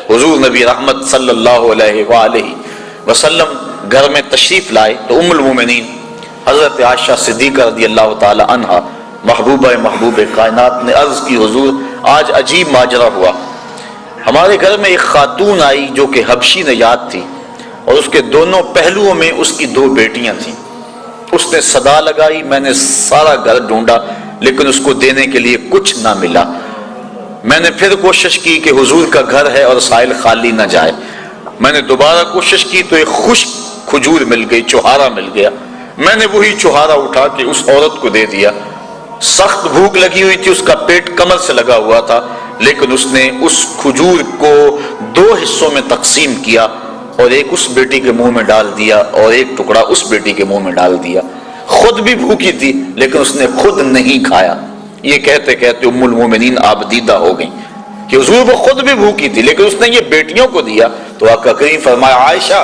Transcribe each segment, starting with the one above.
حضور نبی رحمت صلی اللہ علیہ وآلہ وسلم گھر میں تشریف لائے تو ام المومنین حضرت عائشہ صدیقہ رضی اللہ تعالی عنہا محبوب کائنات نے عرض کی حضور آج عجیب ماجرا ہوا، ہمارے گھر میں ایک خاتون آئی جو کہ حبشی نژاد تھی اور اس کے دونوں پہلوؤں میں اس کی 2 بیٹیاں تھیں۔ اس نے صدا لگائی، میں نے سارا گھر ڈھونڈا لیکن اس کو دینے کے لیے کچھ نہ ملا۔ میں نے پھر کوشش کی کہ حضور کا گھر ہے اور سائل خالی نہ جائے، میں نے دوبارہ کوشش کی تو ایک خشک کھجور مل گئی، چوہارا مل گیا، میں نے وہی چوہارا اٹھا کے اس عورت کو دے دیا۔ سخت بھوک لگی ہوئی تھی، اس کا پیٹ کمر سے لگا ہوا تھا، لیکن اس نے اس کھجور کو 2 حصوں میں تقسیم کیا اور ایک اس بیٹی کے منہ میں ڈال دیا اور ایک ٹکڑا اس بیٹی کے منہ میں ڈال دیا۔ خود بھی بھوکی تھی لیکن اس نے خود نہیں کھایا۔ یہ کہتے کہتے ام المومنین آبدیدہ ہو گئیں کہ حضور وہ خود بھی بھوکی تھی لیکن اس نے یہ بیٹیوں کو دیا۔ تو آقا کریم فرمایا عائشہ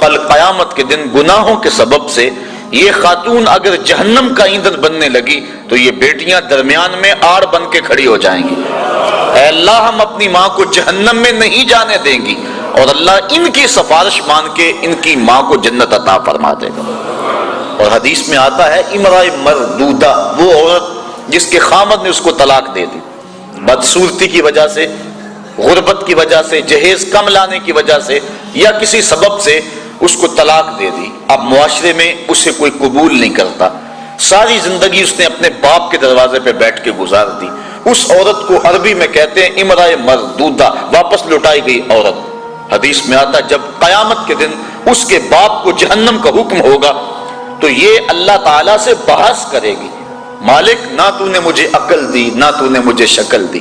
کل قیامت کے دن گناہوں کے سبب سے یہ خاتون اگر جہنم کا ایندھن بننے لگی تو یہ بیٹیاں درمیان میں آڑ بن کے کھڑی ہو جائیں گی۔ اے اللہ ہم اپنی ماں کو جہنم میں نہیں جانے دیں گی اور اللہ ان کی سفارش مان کے ان کی ماں کو جنت عطا فرما دے گا۔ اور حدیث میں آتا ہے امرأہ مردودہ وہ عورت جس کے خامد نے اس کو طلاق دے دی، بدصورتی کی وجہ سے، غربت کی وجہ سے، جہیز کم لانے کی وجہ سے یا کسی سبب سے اس کو طلاق دے دی۔ اب معاشرے میں اسے کوئی قبول نہیں کرتا، ساری زندگی اس نے اپنے باپ کے دروازے پہ بیٹھ کے گزار دی۔ اس عورت کو عربی میں کہتے ہیں امرأہ مردودہ، واپس لوٹائی گئی عورت۔ حدیث میں آتا جب قیامت کے دن اس کے باپ کو جہنم کا حکم ہوگا تو یہ اللہ تعالیٰ سے بحث کرے گی، مالک نہ تو نے مجھے عقل دی نہ تو نے مجھے شکل دی،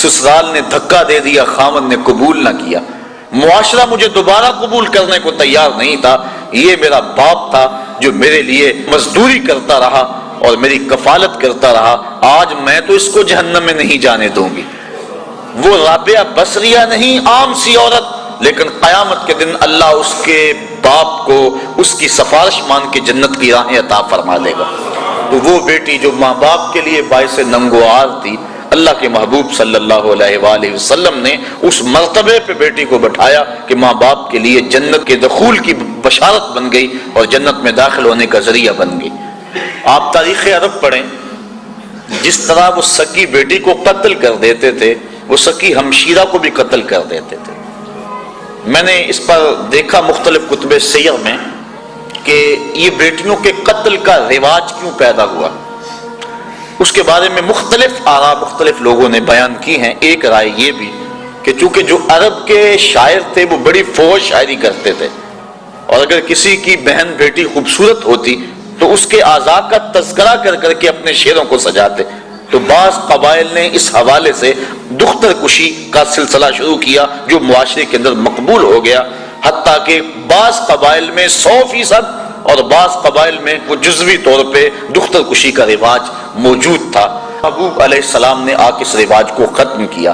سسرال نے دھکا دے دیا، خامد نے قبول نہ کیا، معاشرہ مجھے دوبارہ قبول کرنے کو تیار نہیں تھا، یہ میرا باپ تھا جو میرے لیے مزدوری کرتا رہا اور میری کفالت کرتا رہا، آج میں تو اس کو جہنم میں نہیں جانے دوں گی۔ وہ رابعہ بصریہ نہیں، عام سی عورت، لیکن قیامت کے دن اللہ اس کے باپ کو اس کی سفارش مان کے جنت کی راہیں عطا فرما دے گا۔ تو وہ بیٹی جو ماں باپ کے لیے باعث ننگوار تھی، اللہ کے محبوب صلی اللہ علیہ وآلہ وسلم نے اس مرتبے پہ بیٹی کو بٹھایا کہ ماں باپ کے لیے جنت کے دخول کی بشارت بن گئی اور جنت میں داخل ہونے کا ذریعہ بن گئی۔ آپ تاریخ عرب پڑھیں، جس طرح وہ سکی بیٹی کو قتل کر دیتے تھے وہ سکی ہمشیرہ کو بھی قتل کر دیتے تھے۔ میں نے اس پر دیکھا مختلف کتب سیر میں کہ یہ بیٹیوں کے قتل کا رواج کیوں پیدا ہوا، اس کے بارے میں مختلف آراء مختلف لوگوں نے بیان کی ہیں۔ ایک رائے یہ بھی کہ چونکہ جو عرب کے شاعر تھے وہ بڑی فوج شاعری کرتے تھے اور اگر کسی کی بہن بیٹی خوبصورت ہوتی تو اس کے اعضاء کا تذکرہ کر کر کے اپنے شعروں کو سجاتے، تو بعض قبائل نے اس حوالے سے دختر کشی کا سلسلہ شروع کیا جو معاشرے کے اندر مقبول ہو گیا، حتیٰ کہ بعض قبائل میں 100% اور بعض قبائل میں وہ جزوی طور پہ دختر کشی کا رواج موجود تھا۔ محبوب علیہ السلام نے آ کے اس رواج کو ختم کیا۔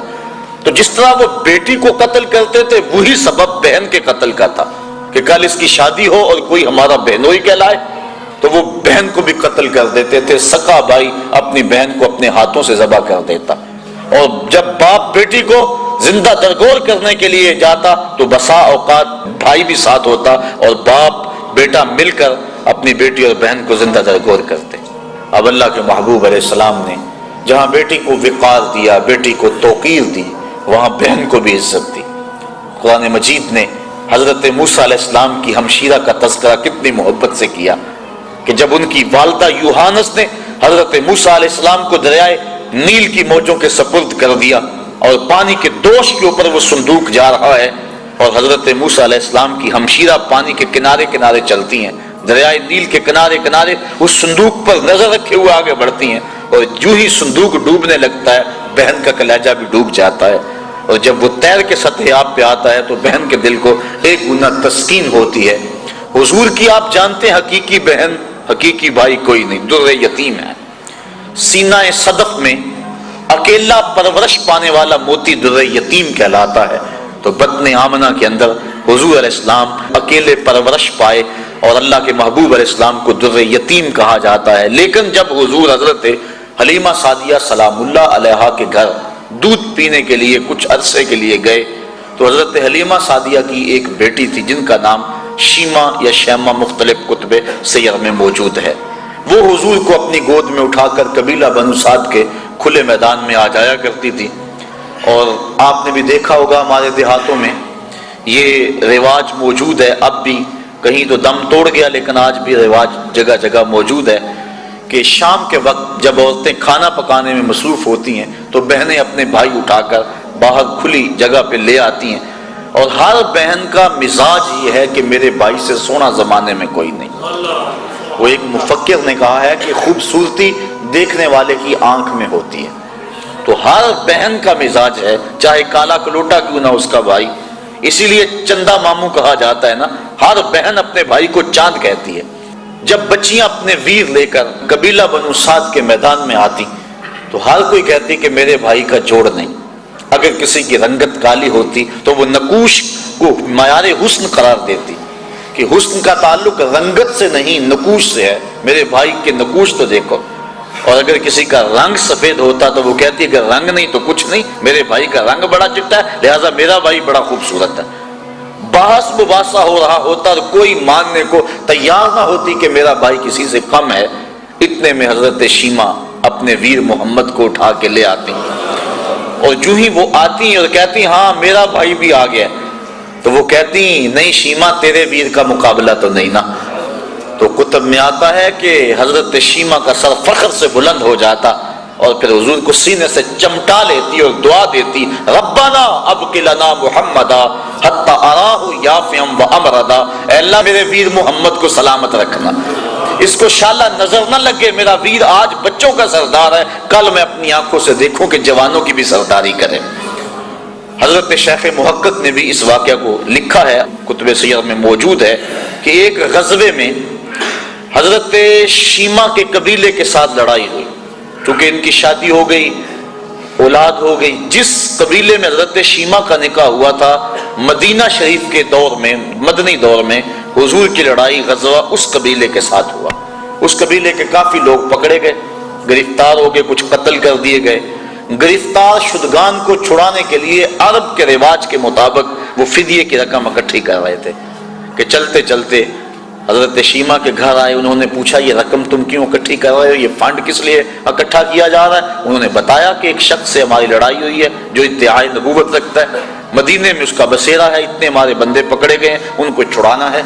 تو جس طرح وہ بیٹی کو قتل کرتے تھے وہی سبب بہن کے قتل کا تھا کہ کل اس کی شادی ہو اور کوئی ہمارا بہنوئی کہلائے تو وہ بہن کو بھی قتل کر دیتے تھے۔ سکا بھائی اپنی بہن کو اپنے ہاتھوں سے ذبح کر دیتا، اور جب باپ بیٹی کو زندہ درگور کرنے کے لیے جاتا تو بسا اوقات بھائی بھی ساتھ ہوتا اور باپ بیٹا مل کر اپنی بیٹی اور بہن کو زندہ درگور کرتے۔ اب اللہ کے محبوب علیہ السلام نے جہاں بیٹی کو وقار دیا، بیٹی کو توقیر دی، وہاں بہن کو بھی عزت دی۔ قرآن مجید نے حضرت موسیٰ علیہ السلام کی ہمشیرہ کا تذکرہ کتنی محبت سے کیا کہ جب ان کی والدہ یوحانس نے حضرت موسیٰ علیہ السلام کو دریائے نیل کی موجوں کے سپرد کر دیا اور پانی کے دوش کے اوپر وہ صندوق جا رہا ہے اور حضرت موسیٰ علیہ السلام کی ہمشیرہ پانی کے کنارے کنارے چلتی ہیں، دریائے نیل کے کنارے کنارے اس صندوق پر نظر رکھے ہوئے آگے بڑھتی ہیں، اور جو ہی صندوق ڈوبنے لگتا ہے بہن کا کلیجہ بھی ڈوب جاتا ہے، اور جب وہ تیر کے سطح آب پہ آتا ہے تو بہن کے دل کو ایک گنا تسکین ہوتی ہے۔ حضور کی آپ جانتے ہیں حقیقی بہن حقیقی بھائی کوئی نہیں، در یتیم ہے۔ سینہ صدف میں اکیلا پرورش پانے والا موتی در یتیم کہلاتا ہے، تو بطن آمنہ کے اندر حضور علیہ السلام اکیلے پرورش پائے اور اللہ کے محبوب علیہ السلام کو در یتیم کہا جاتا ہے۔ لیکن جب حضور حضرت حلیمہ سعدیہ سلام اللہ علیہا کے گھر دودھ پینے کے لیے کچھ عرصے کے لیے گئے تو حضرت حلیمہ سعدیہ کی ایک بیٹی تھی جن کا نام شیمہ یا شیمہ مختلف کتب سیر میں موجود ہے، وہ حضور کو اپنی گود میں اٹھا کر قبیلہ بنو سعد کے کھلے میدان میں آ جایا کرتی تھی۔ اور آپ نے بھی دیکھا ہوگا ہمارے دیہاتوں میں یہ رواج موجود ہے، اب بھی کہیں تو دم توڑ گیا لیکن آج بھی رواج جگہ جگہ موجود ہے کہ شام کے وقت جب عورتیں کھانا پکانے میں مصروف ہوتی ہیں تو بہنیں اپنے بھائی اٹھا کر باہر کھلی جگہ پہ لے آتی ہیں، اور ہر بہن کا مزاج یہ ہے کہ میرے بھائی سے سونا زمانے میں کوئی نہیں۔ وہ ایک مفکر نے کہا ہے کہ خوبصورتی دیکھنے والے کی آنکھ میں ہوتی ہے، تو ہر بہن کا مزاج ہے چاہے کالا کلوٹا کیوں نہ اس کا بھائی، اسی لیے چندہ ماموں کہا جاتا ہے نا، ہر بہن اپنے بھائی کو چاند کہتی ہے۔ جب بچیاں اپنے ویر لے کر قبیلہ بنو سعد کے میدان میں آتی تو ہر کوئی کہتی کہ میرے بھائی کا جوڑ نہیں۔ اگر کسی کی رنگت کالی ہوتی تو وہ نقوش کو معیار حسن قرار دیتی کہ حسن کا تعلق رنگت سے نہیں نقوش سے ہے، میرے بھائی کے نقوش تو دیکھو۔ اور اگر کسی کا رنگ سفید ہوتا تو وہ کہتی ہے کہ رنگ نہیں تو کچھ نہیں، میرے بھائی کا رنگ بڑا چٹا ہے لہذا میرا بھائی بڑا خوبصورت ہے۔ بحث مباحثہ ہو رہا ہوتا اور کوئی ماننے کو تیار نہ ہوتی کہ میرا بھائی کسی سے کم ہے، اتنے میں حضرت شیمہ اپنے ویر محمد کو اٹھا کے لے آتی، اور جو ہی وہ آتی اور کہتی ہاں میرا بھائی بھی آ گیا، تو وہ کہتی نہیں شیمہ تیرے ویر کا مقابلہ تو نہیں نا۔ تو کتب میں آتا ہے کہ حضرت شیمہ کا سر فخر سے بلند ہو جاتا اور پھر حضور کو سینے سے چمٹا لیتی اور دعا دیتی، ربنا ابق لنا محمدا حتی اراہ یافعا وامردا، اے اللہ میرے ویر محمد کو سلامت رکھنا، اس کو شالہ نظر نہ لگے، میرا ویر آج بچوں کا سردار ہے، کل میں اپنی آنکھوں سے دیکھوں کہ جوانوں کی بھی سرداری کرے۔ حضرت شیخ محقق نے بھی اس واقعہ کو لکھا ہے، کتب سیر میں موجود ہے کہ ایک غزوے میں حضرت شیمہ کے قبیلے کے ساتھ لڑائی ہوئی، چونکہ ان کی شادی ہو گئی، اولاد ہو گئی۔ جس قبیلے میں حضرت شیمہ کا نکاح ہوا تھا مدینہ شریف کے دور میں، مدنی دور میں حضور کی لڑائی غزوہ اس قبیلے کے ساتھ ہوا۔ اس قبیلے کے کافی لوگ پکڑے گئے، گرفتار ہو گئے، کچھ قتل کر دیے گئے۔ گرفتار شدگان کو چھڑانے کے لیے عرب کے رواج کے مطابق وہ فدیے کی رقم اکٹھی کر رہے تھے کہ چلتے چلتے حضرت شیمہ کے گھر آئے، انہوں نے پوچھا یہ رقم تم کیوں اکٹھی کر رہے ہو، یہ فنڈ کس لیے اکٹھا کیا جا رہا ہے؟ انہوں نے بتایا کہ ایک شخص سے ہماری لڑائی ہوئی ہے جو ادعائے نبوت رکھتا ہے، مدینے میں اس کا بسیرا ہے، اتنے ہمارے بندے پکڑے گئے ہیں، ان کو چھڑانا ہے۔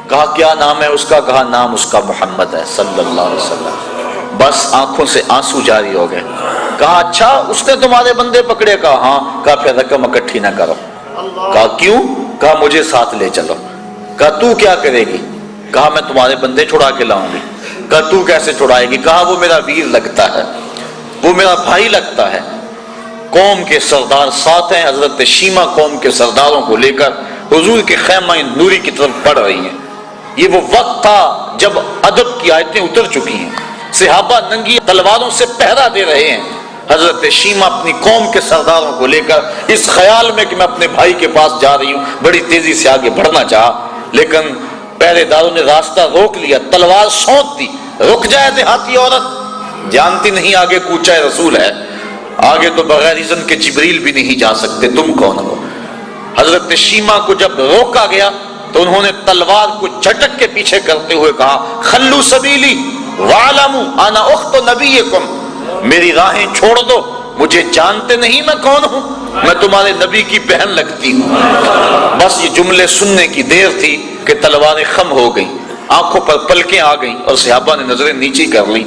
کہا کیا نام ہے اس کا؟ کہا نام اس کا محمد ہے صلی اللہ علیہ وسلم۔ بس آنکھوں سے آنسو جاری ہو گئے۔ کہا اچھا اس نے تمہارے بندے پکڑے؟ کہا ہاں۔ کہا پھر رقم اکٹھی نہ کرو۔ کہا کیوں؟ کہا مجھے ساتھ لے چلو۔ کہا تو کیا کرے گی؟ کہا میں تمہارے بندے چھڑا کے لاؤں گی۔ کہا تو کیسے چھڑائے گی؟ کہا وہ میرا ویر لگتا ہے، وہ میرا بھائی لگتا ہے۔ قوم کے سردار ساتھ ہیں، حضرت شیمہ قوم کے سرداروں کو لے کر حضور کے خیمہ نوری کی طرف بڑھ رہی ہیں۔ یہ وہ وقت تھا جب ادب کی آیتیں اتر چکی ہیں، صحابہ ننگی تلواروں سے پہرا دے رہے ہیں۔ حضرت شیمہ اپنی قوم کے سرداروں کو لے کر اس خیال میں کہ میں اپنے بھائی کے پاس جا رہی ہوں بڑی تیزی سے آگے بڑھنا چاہا، لیکن پہرے داروں نے راستہ روک لیا، تلوار سونت دی۔ رک جائے دیہاتی عورت، جانتی نہیں آگے کوچہ رسول ہے، آگے تو بغیر اذن کے جبریل بھی نہیں جا سکتے، تم کون ہو؟ حضرت شیمہ کو جب روکا گیا تو انہوں نے تلوار کو جھٹک کے پیچھے کرتے ہوئے کہا خلو سبیلی وَعْلَمُوا انا اخت نبیکم، میری راہیں چھوڑ دو، مجھے جانتے نہیں میں کون ہوں، میں تمہارے نبی کی بہن لگتی ہوں۔ بس یہ جملے سننے کی دیر تھی کہ تلواریں خم ہو گئیں، آنکھوں پر پلکیں آ گئیں اور صحابہ نے نظریں نیچی کر لیں۔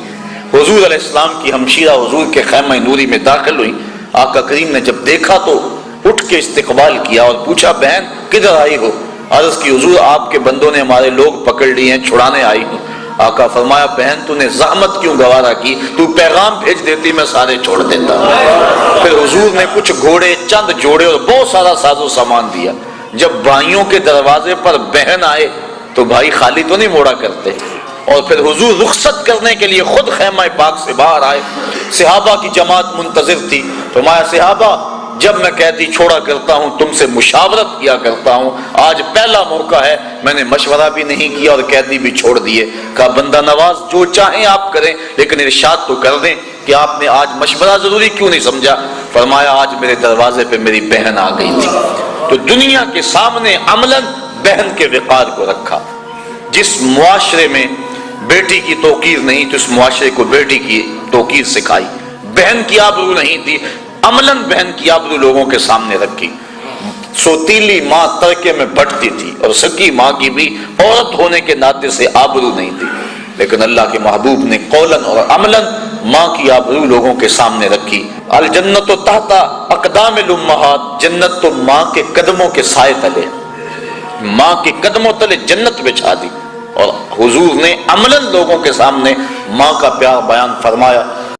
حضور علیہ السلام کی ہمشیرہ حضور کے خیمہ نوری میں داخل ہوئی۔ آقا کریم نے جب دیکھا تو اٹھ کے استقبال کیا اور پوچھا بہن کدھر آئی ہو؟ عرض کی حضور آپ کے بندوں نے ہمارے لوگ پکڑ لیے ہیں، چھڑانے آئی ہوں۔ آقا فرمایا بہن تو نے زحمت کیوں گوارا کی، تو پیغام بھیج دیتی میں سارے چھوڑ دیتا۔ پھر حضور نے کچھ گھوڑے، چند جوڑے اور بہت سارا ساز و سامان دیا۔ جب بھائیوں کے دروازے پر بہن آئے تو بھائی خالی تو نہیں موڑا کرتے، اور پھر حضور رخصت کرنے کے لیے خود خیمہ پاک سے باہر آئے۔ صحابہ کی جماعت منتظر تھی۔ فرمایا صحابہ جب میں قیدی چھوڑا کرتا ہوں تم سے مشاورت کیا کرتا ہوں، آج پہلا موقع ہے میں نے مشورہ بھی نہیں کیا اور قیدی بھی چھوڑ دیے۔ کہا بندہ نواز جو چاہیں آپ کریں لیکن ارشاد تو کر دیں کہ آپ نے آج مشورہ ضروری کیوں نہیں سمجھا؟ فرمایا آج میرے دروازے پہ میری بہن آ گئی تھی، تو دنیا کے سامنے عملاً بہن کے وقار کو رکھا۔ جس معاشرے میں بیٹی کی توقیر نہیں تو اس معاشرے کو بیٹی کی توقیر سکھائی۔ بہن کی آبرو نہیں تھی، عملاً بہن کی آبرو لوگوں کے سامنے رکھی۔ سوتیلی ماں ترکے میں بٹتی تھی اور سکی ماں کی بھی عورت ہونے کے ناطے سے آبرو نہیں تھی، لیکن اللہ کے محبوب نے قولاً اور عملاً ماں کی آبرو لوگوں کے سامنے رکھی۔ الجنت تحت اقدام الامہات، جنت تو ماں کے قدموں کے سائے تلے، ماں کے قدموں تلے جنت بچھا دی، اور حضور نے عملاً لوگوں کے سامنے ماں کا پیار بیان فرمایا۔